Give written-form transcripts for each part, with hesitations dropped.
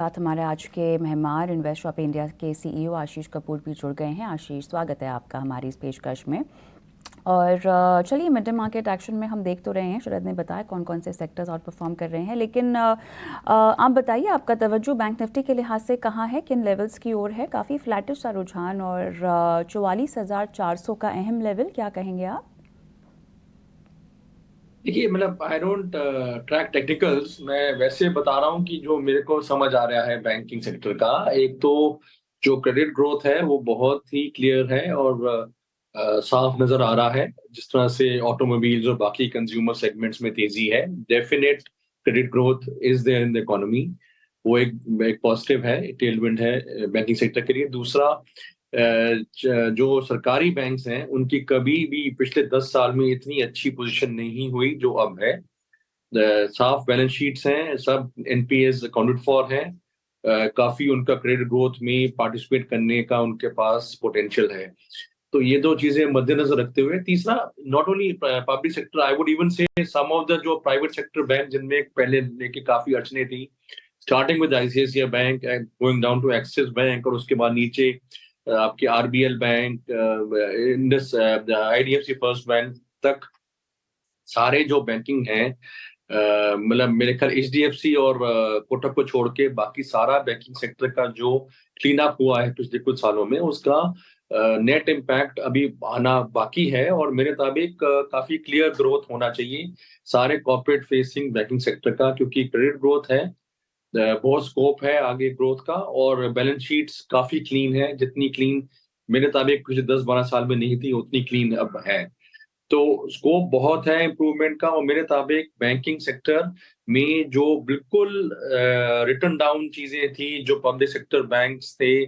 साथ हमारे आज के मेहमान इन्वेस्ट शॉप इंडिया के सीईओ आशीष कपूर भी जुड़ गए हैं। आशीष, स्वागत है आपका हमारी इस पेशकश में। और चलिए, मिड डे मार्केट एक्शन में हम देख तो रहे हैं, शरद ने बताया कौन कौन से सेक्टर्स आउट परफॉर्म कर रहे हैं, लेकिन आप बताइए आपका तवज्जो बैंक निफ्टी के लिहाज से कहाँ है, किन लेवल्स की ओर है? काफ़ी फ्लैटिश सा रुझान और 44,400 का अहम लेवल, क्या कहेंगे आप? देखिए, मतलब आई डोंट ट्रैक टेक्निकल्स। मैं वैसे बता रहा हूँ कि जो मेरे को समझ आ रहा है बैंकिंग सेक्टर का, एक तो जो क्रेडिट ग्रोथ है वो बहुत ही क्लियर है और साफ नजर आ रहा है। जिस तरह से ऑटोमोबाइल्स और बाकी कंज्यूमर सेगमेंट्स में तेजी है, definite credit growth is there in the economy. वो एक पॉजिटिव है, टेलविंड है बैंकिंग सेक्टर के लिए। दूसरा, जो सरकारी बैंक्स हैं उनकी कभी भी पिछले 10 साल में इतनी अच्छी पोजीशन नहीं हुई जो अब है। साफ बैलेंस शीट्स हैं, सब एनपीएस अकाउंटेड फॉर हैं। काफी उनका क्रेडिट ग्रोथ में पार्टिसिपेट करने का उनके पास पोटेंशियल है। तो ये दो चीजें मद्देनजर रखते हुए, तीसरा, not only public sector, I would even say some of the जो प्राइवेट सेक्टर बैंक जिनमें पहले लेके काफी अड़चने थी, starting with ICICI bank, going down to Axis bank, और उसके बाद नीचे आपके RBL bank, Indus, IDFC first bank तक, सारे जो बैंकिंग हैं, मतलब मेरे ख्याल एचडीएफसी और कोटक को छोड़ के बाकी सारा बैंकिंग सेक्टर का जो क्लीन अप हुआ है पिछले कुछ सालों में, उसका नेट इम्पैक्ट अभी आना बाकी है। और मेरे मुताबिक काफी क्लियर ग्रोथ होना चाहिए सारे कॉर्पोरेट फेसिंग बैंकिंग सेक्टर का, क्योंकि क्रेडिट ग्रोथ है, बहुत स्कोप है आगे ग्रोथ का, और बैलेंस शीट्स काफी क्लीन है। जितनी क्लीन मेरे मुताबिक पिछले 10-12 साल में नहीं थी, उतनी क्लीन अब है। तो स्कोप बहुत है इम्प्रूवमेंट का। और मेरे मुताबिक बैंकिंग सेक्टर में जो बिल्कुल रिटर्न डाउन चीजें थी, जो पब्लिक सेक्टर बैंक्स थे,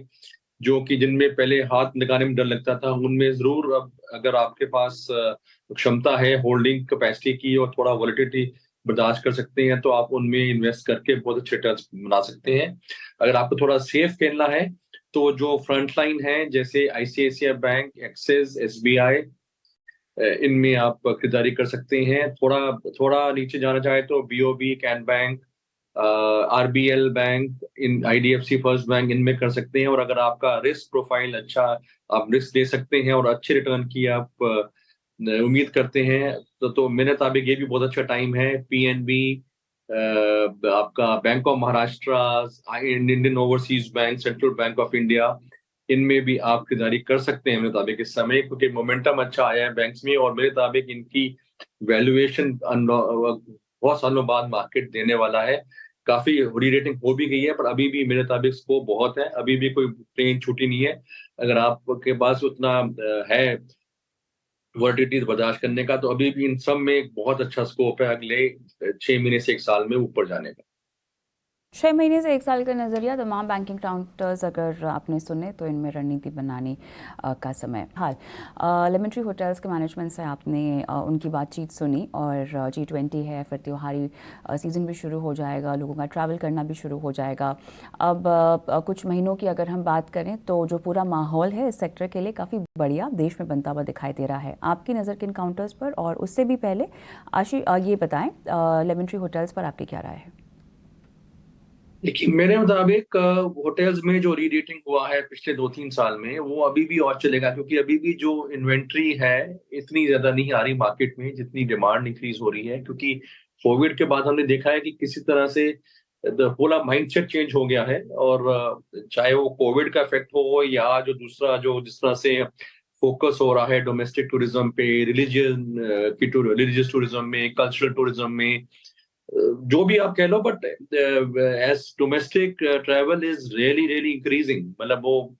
जो कि जिनमें पहले हाथ लगाने में डर लगता था, उनमें जरूर अब अगर आपके पास क्षमता है होल्डिंग कैपेसिटी की और थोड़ा वॉलिटिलिटी बर्दाश्त कर सकते हैं, तो आप उनमें इन्वेस्ट करके बहुत अच्छे रिटर्न बना सकते हैं। अगर आपको थोड़ा सेफ खेलना है, तो जो फ्रंट लाइन है जैसे आईसीआईसीआई बैंक, एक्सिस, एसबीआई, इनमें आप खरीदारी कर सकते हैं। थोड़ा थोड़ा नीचे जाना चाहे तो BOB, can bank, RBL bank, in IDFC first bank, इनमें कर सकते हैं। और अगर आपका रिस्क प्रोफाइल अच्छा, आप रिस्क दे सकते हैं और अच्छे रिटर्न की आप उम्मीद करते हैं, तो मेरे मुताबिक ये भी बहुत अच्छा टाइम है। पीएनबी, आपका bank of Maharashtra, Indian overseas bank, central bank of India, इनमें भी आप खरीदारी कर सकते हैं मेरे मुताबिक इस समय, क्योंकि मोमेंटम अच्छा आया है बैंक्स में। और मेरे मुताबिक इनकी वैल्यूएशन बहुत सालों बाद मार्केट देने वाला है। काफी री रेटिंग हो भी गई है, पर अभी भी मेरे मुताबिक स्कोप बहुत है, अभी भी कोई ट्रेन छूटी नहीं है। अगर आपके पास उतना है वर्टिलिटीज बर्दाश्त करने का, तो अभी भी इन सब में एक बहुत अच्छा स्कोप है अगले 6 महीने से 1 साल में ऊपर जाने का। 6 महीने से 1 साल का नज़रिया, तमाम बैंकिंग काउंटर्स अगर आपने सुने तो इनमें रणनीति बनाने का समय हाल। लेमन ट्री होटल्स के मैनेजमेंट से आपने उनकी बातचीत सुनी, और G20 है, फिर त्योहारी सीज़न भी शुरू हो जाएगा, लोगों का ट्रैवल करना भी शुरू हो जाएगा। अब कुछ महीनों की अगर हम बात करें तो जो पूरा माहौल है इस सेक्टर के लिए काफ़ी बढ़िया देश में बनता हुआ दिखाई दे रहा है। आपकी नज़र किन काउंटर्स पर, और उससे भी पहले ये बताएं, लेमन ट्री होटल्स पर आपकी क्या राय है? देखिए, मेरे मुताबिक होटल्स में जो री रेटिंग हुआ है पिछले 2-3 साल में, वो अभी भी और चलेगा, क्योंकि अभी भी जो इन्वेंट्री है इतनी ज्यादा नहीं आ रही मार्केट में जितनी डिमांड इंक्रीज हो रही है। क्योंकि कोविड के बाद हमने देखा है कि किसी तरह से पूरा माइंडसेट चेंज हो गया है। और चाहे वो कोविड का इफेक्ट हो या जो दूसरा, जो जिस तरह से फोकस हो रहा है डोमेस्टिक टूरिज्म पे, रिलीजियस टूरिज्म में, कल्चरल टूरिज्म में, जो भी आप कह लो, but as domestic travel is really really increasing. मतलब वो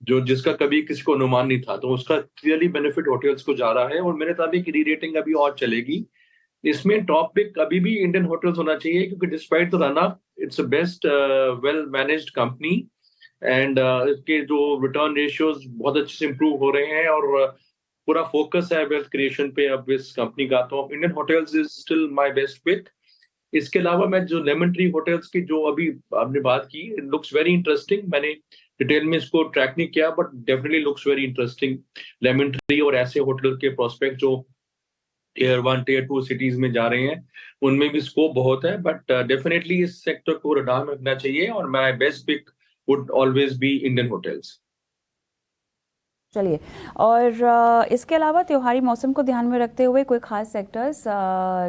जो जिसका कभी किसी को अनुमान नहीं था, तो उसका क्लियरली बेनिफिट होटल्स को जा रहा है। और मेरे मुताबिक री रेटिंग अभी और चलेगी। इसमें टॉप पिक अभी भी इंडियन होटल्स होना चाहिए, क्योंकि despite the run up, it's best well managed company. And इसके जो रिटर्न रेशियोज बहुत अच्छे से इंप्रूव हो रहे हैं, और पूरा फोकस है वेल्थ क्रिएशन पे अब इस कंपनी का। तो Indian Hotels is still my best pick. इसके अलावा मैं जो लेमन ट्री होटल्स की जो अभी आपने बात की, लुक्स वेरी इंटरेस्टिंग। मैंने डिटेल में इसको ट्रैक नहीं किया, but definitely looks very interesting lemon tree और ऐसे होटल के प्रोस्पेक्ट जो टियर 1 टियर 2 सिटीज में जा रहे हैं, उनमें भी स्कोप बहुत है, बट डेफिनेटली इस सेक्टर को रडार में रखना चाहिए और my best pick would always be Indian Hotels. चलिए, और इसके अलावा त्योहारी मौसम को ध्यान में रखते हुए कोई खास सेक्टर्स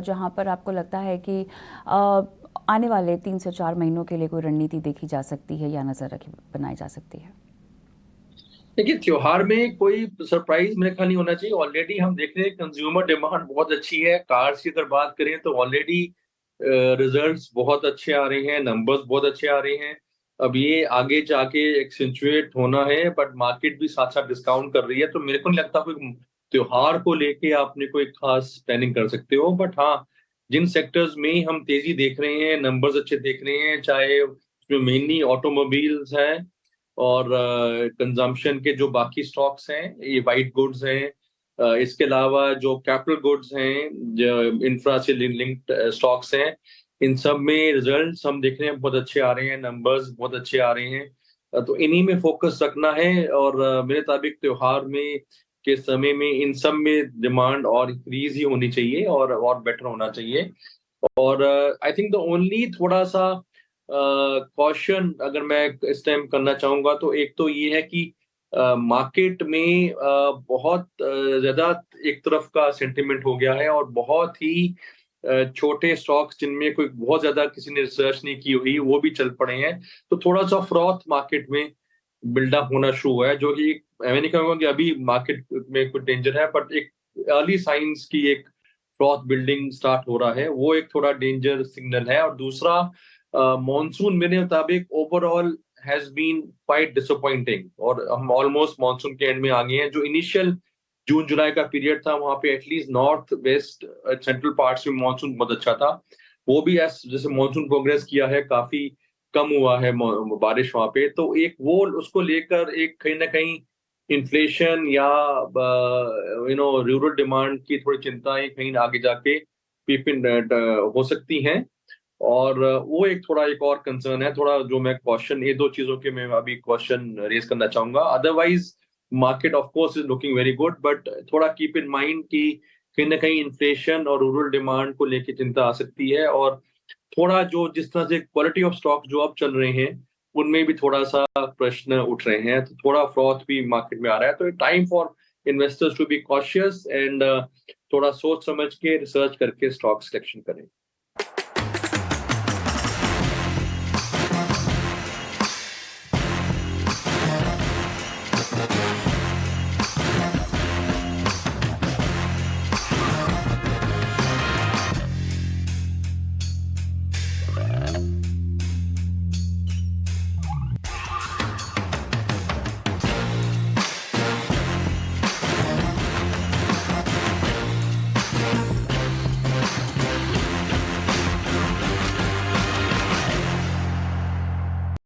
जहां पर आपको लगता है कि आने वाले 3 से 4 महीनों के लिए कोई रणनीति देखी जा सकती है या नजर रखी बनाई जा सकती है? देखिए, त्योहार में कोई सरप्राइज मेरे ख्याल नहीं होना चाहिए। ऑलरेडी हम देख रहे हैं कंज्यूमर डिमांड बहुत अच्छी है। कार्स की अगर बात करें तो ऑलरेडी रिजल्ट्स बहुत अच्छे आ रहे हैं, नंबर्स बहुत अच्छे आ रहे हैं। अब ये आगे जाके एक्सेंचुएट होना है, बट मार्केट भी साथ-साथ डिस्काउंट कर रही है, तो मेरे को नहीं लगता कोई त्योहार को लेके आपने कोई खास प्लानिंग कर सकते हो। बट हाँ, जिन सेक्टर्स में हम तेज़ी देख रहे हैं, नंबर्स अच्छे देख रहे हैं, चाहे उसमें मेनली ऑटोमोबाइल्स हैं और कंजम्पशन के जो बाकी स्टॉक्स हैं, ये व्हाइट गुड्स हैं। इसके अलावा जो कैपिटल गुड्स हैं, जो इंफ्रा से लिंक्ड स्टॉक्स हैं, इन सब में रिजल्ट्स हम देख रहे हैं बहुत अच्छे आ रहे हैं, नंबर्स बहुत अच्छे आ रहे हैं। तो इन्हीं में फोकस रखना है और मेरे मुताबिक त्योहार में के समय में इन सब में डिमांड और इंक्रीज ही होनी चाहिए और बेटर होना चाहिए। और आई थिंक द ओनली थोड़ा-सा कॉशन अगर मैं इस टाइम करना चाहूँगा तो एक तो ये है कि मार्केट में बहुत ज़्यादा एक तरफ का सेंटिमेंट हो गया है और बहुत ही छोटे स्टॉक्स जिनमें कोई बहुत ज़्यादा किसी ने रिसर्च नहीं की हुई, वो भी चल पड़े हैं। तो थोड़ा-सा फ्रॉथ मार्केट में बिल्डअप होना शुरू हुआ है, जो कि मैं नहीं कहूँगा कि अभी मार्केट में कोई डेंजर है, बट एक अर्ली साइन्स की एक फ्रॉथ बिल्डिंग स्टार्ट हो रहा है, वो एक थोड़ा डेंजर सिग्नल है। और दूसरा मॉनसून मेरे मुताबिक overall has been quite disappointing और हम ऑलमोस्ट मॉनसून के एंड में आ गए हैं। जो इनिशियल जून-जुलाई का पीरियड था, वहाँ पे at least north west central parts में मॉनसून बहुत अच्छा था। वो भी जैसे मॉनसून प्रोग्रेस किया है, काफ़ी कम हुआ है बारिश वहाँ पे। तो एक वो उसको लेकर एक कहीं न कहीं इन्फ्लेशन या रूरल डिमांड की थोड़ी चिंताएँ कहीं आगे जाके पीपिन ड हो सकती हैं। और वो एक और कंसर्न है, थोड़ा जो मैं कॉशन ये 2 चीज़ों के मैं अभी क्वेश्चन रेज़ करना चाहूँगा। Otherwise market of course is looking very good, but थोड़ा कीप इन माइंड कि कहीं न कहीं इन्फ्लेशन और रूरल डिमांड को लेके चिंता आ सकती है और थोड़ा जो जिस तरह से क्वालिटी ऑफ स्टॉक जो अब चल रहे हैं, उनमें भी थोड़ा-सा प्रश्न उठ रहे हैं। तो थोड़ा फ्रॉथ भी मार्केट में आ रहा है। तो time for investors to be cautious and थोड़ा सोच समझ के रिसर्च करके स्टॉक सिलेक्शन करें।